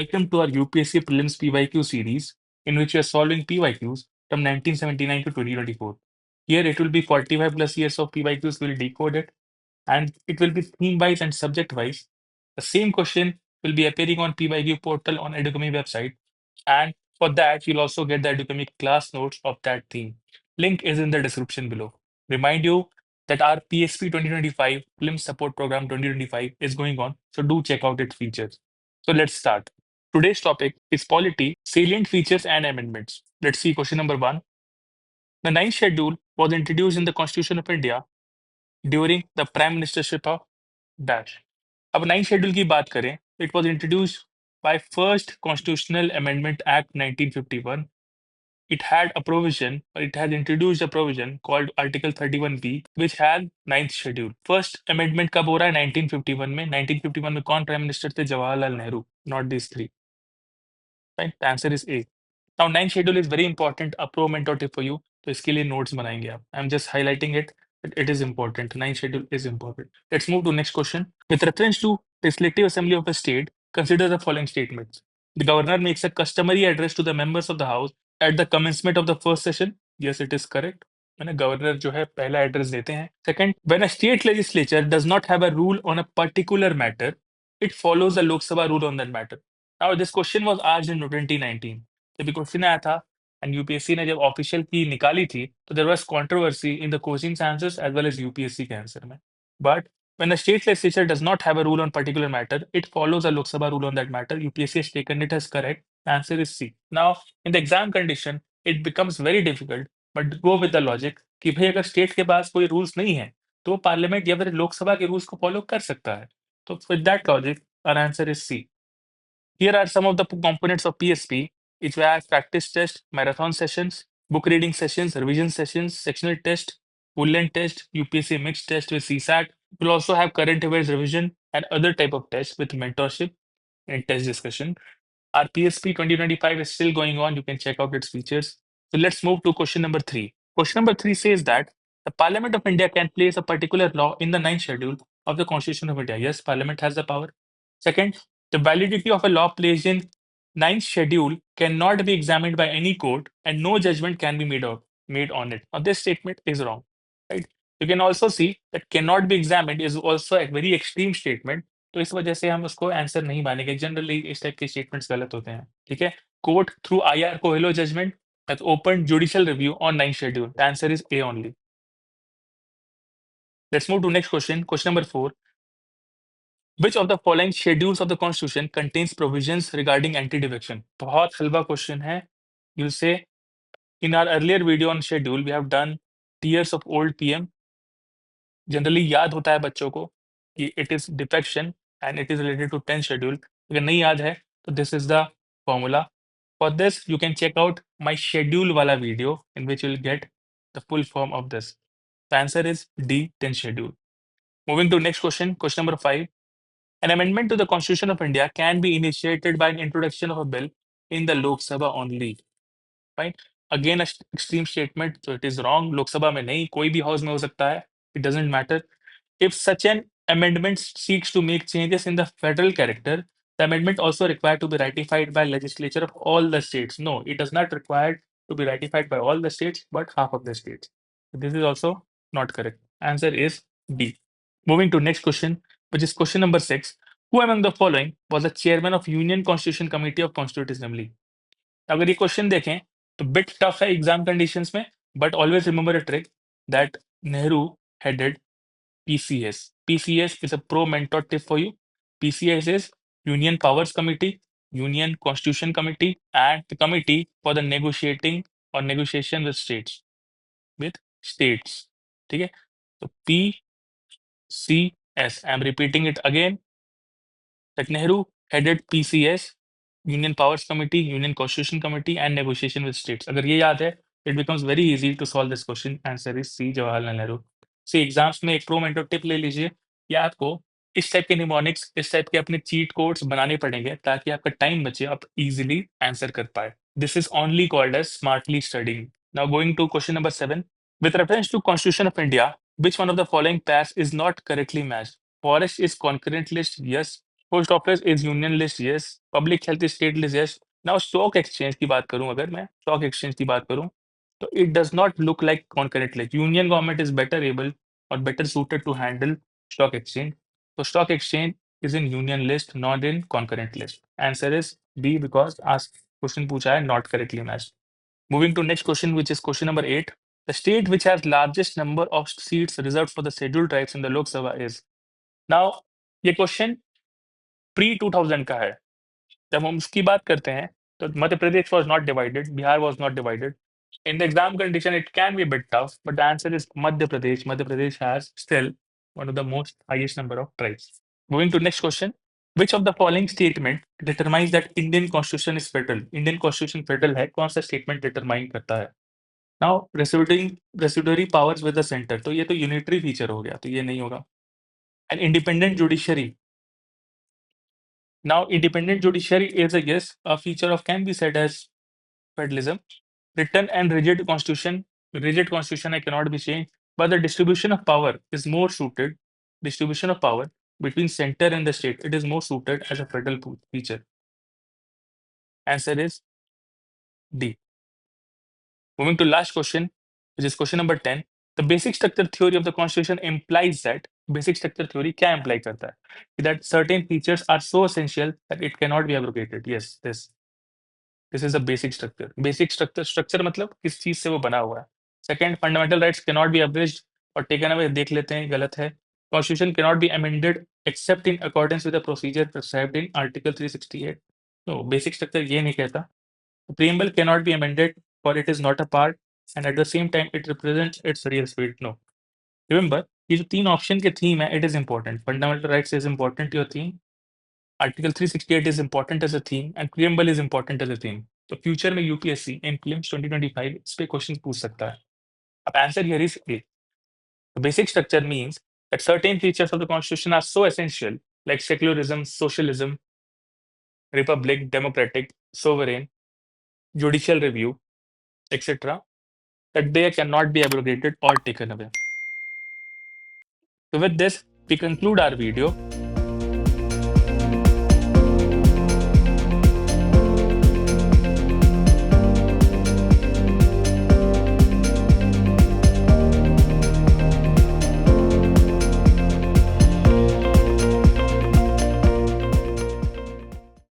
Welcome to our UPSC Prelims PYQ series, in which we are solving PYQs from 1979 to 2024. Here it will be 45 plus years of PYQs will decode it, and it will be theme wise and subject wise. The same question will be appearing on PYQ portal on Edukami website, and for that you'll also get the Edukami class notes of that theme. Link is in the description below. Remind you that our PSP 2025 Film Support Program 2025 is going on, so do check out its features. So let's start. Today's topic is polity, salient features and amendments. Let's see question number one. The ninth schedule was introduced in the Constitution of India during the Prime Ministership of Dash. अब ninth schedule की बात करें, it was introduced by first Constitutional Amendment Act 1951. It had a provision, or it has introduced a provision called Article 31B, which had ninth schedule. First amendment कब हो रहा है? 1951 में. 1951 में कौन प्राइम मिनिस्टर थे? Jawaharlal Nehru. Not these three. Right? The answer is A. Now, ninth schedule is very important, a pro mentor tip for you. तो इसके लिए notes बनाएंगे आप. I'm just highlighting it. It is important. Ninth schedule is important. Let's move to next question. With reference to legislative assembly of a state, consider the following statements. The governor makes a customary address to the members of the house at the commencement of the first session. Yes, it is correct. मैंने governor जो है पहला address देते हैं. Second, when a state legislature does not have a rule on a particular matter, it follows the Lok Sabha rule on that matter. Now this question was asked in 2019. जब ये question आया था and UPSC ने जब official की निकाली थी तो there was controversy in the question answers as well as UPSC के आंसर में. But when a state legislature does not have a rule on particular matter, it follows a Lok Sabha rule on that matter. UPSC has taken it as correct. The answer is C. Now, in the exam condition, it becomes very difficult, but go with the logic कि भाई अगर state के पास कोई rules नहीं है तो parliament या फिर लोकसभा के रूल्स को फॉलो कर सकता है. तो with that logic our answer is C. Here are some of the components of PSP, which we have practice test, marathon sessions, book reading sessions, revision sessions, sectional test, Woodland test, UPSC mixed test with CSAT. We'll also have current affairs revision and other type of tests with mentorship and test discussion. Our PSP 2025 is still going on. You can check out its features. So let's move to question number 3. Question number 3 says that the Parliament of India can place a particular law in the ninth schedule of the Constitution of India. Yes, Parliament has the power. Second, the validity of a law placed in ninth schedule cannot be examined by any court and no judgment can be made on it. Now, this statement is wrong, right? You can also see that cannot be examined is also a very extreme statement. तो इस वजह से हम उसको answer नहीं मानेंगे. Generally इस type के स्टेटमेंट्स गलत होते हैं. ठीक है. Court through IR Coelho judgment has opened judicial review on ninth schedule. The answer is A only. Let's move to next question. Question number 4. Which of the following schedules of the Constitution contains provisions regarding anti-defection? बहुत हलवा question है. You'll say in our earlier video on schedule we have done tiers of old PM. Generally याद होता है बच्चों को कि it is defection and it is related to 10th schedule. अगर नहीं याद है तो this is the formula. For this you can check out my schedule वाला video in which you'll get the full form of this. The answer is D, 10th schedule. Moving to next question, question number 5. An amendment to the Constitution of India can be initiated by an introduction of a bill in the Lok Sabha only. Right? Again, a extreme statement, so it is wrong. Lok Sabha में नहीं, कोई भी house में हो सकता है. It doesn't matter. If such an amendment seeks to make changes in the federal character, the amendment also required to be ratified by legislature of all the states. No, it does not require to be ratified by all the states, but half of the states. This is also not correct. Answer is D. Moving to next question, which is question number 6. Who among the following was the chairman of Union Constitution Committee of Constituent Assembly? अगर ये question देखें तो bit tough है exam conditions में, but always remember a trick that Nehru headed PCS. PCS is a pro mentor tip for you. PCS is Union Powers Committee, Union Constitution Committee, and the Committee for the Negotiating or Negotiation with States. With states. ठीक है. So PCS. I'm repeating it again. That Nehru headed PCS, Union Powers Committee, Union Constitution Committee, and Negotiation with States. अगर ये याद है, it becomes very easy to solve this question. Answer is C, Jawaharlal Nehru. See, exams में एक pro mentor tip ले लीजिए कि आपको इस टाइप के निमोनिक्स, इस टाइप के अपने चीट कोड्स बनाने पड़ेंगे ताकि आपका टाइम बचे, आप इजीली आंसर कर पाए. This is only called as smartly studying. Now going to question number 7. With reference to Constitution of India, which one of the following pairs is not correctly matched? Forest is concurrent list, yes. Post office is union list, yes. Public health state list, yes. Now stock exchange की बात करूं, अगर मैं stock exchange की बात करूं, तो it does not look like concurrent list. Union government is better able और better suited to handle stock exchange. So stock exchange is in union list, not in concurrent list. Answer is B because ask question पूछा है not correctly matched. Moving to next question, which is question number 8. The state which has largest number of seats reserved for the scheduled tribes in the Lok Sabha is. Now ये question pre 2000 का है. जब हम उसकी बात करते हैं तो Madhya Pradesh was not divided, Bihar was not divided. In the exam condition, it can be a bit tough, but the answer is Madhya Pradesh. Madhya Pradesh has still one of the most highest number of tribes. Moving to next question. Which of the following statement determines that Indian Constitution is federal? Indian Constitution federal है, कौन सा statement determine करता है? Now residuary powers with the center, तो ये तो unitary feature हो गया, तो ये नहीं होगा. An independent judiciary. Now independent judiciary is a yes, a feature of can be said as federalism. Written and rigid constitution I cannot be changed, but the distribution of power is more suited. Distribution of power between center and the state, it is more suited as a federal feature. Answer is D. Moving to last question, which is question number 10. The basic structure theory of the constitution implies that basic structure theory क्या imply करता है? That certain features are so essential that it cannot be abrogated. Yes, this is a basic structure. Basic structure मतलब किस चीज से वो बना हुआ है. Second, fundamental rights cannot be abridged or taken away. देख लेते हैं, गलत है. Constitution cannot be amended except in accordance with the procedure prescribed in Article 368. No, basic structure ये नहीं कहता. The preamble cannot be amended for it is not a part and at the same time it represents its real spirit. No. Remember, ये जो तीन option के theme है, it is important. Fundamental rights is important your theme. Article 368 is important as a theme and preamble is important as a theme. तो future में UPSC in prelims 2025 इस पे question पूछ सकता है. अब answer here is a. The basic structure means that certain features of the constitution are so essential, like secularism, socialism, republic, democratic, sovereign, judicial review, etc., that they cannot be abrogated or taken away. So with this, we conclude our video.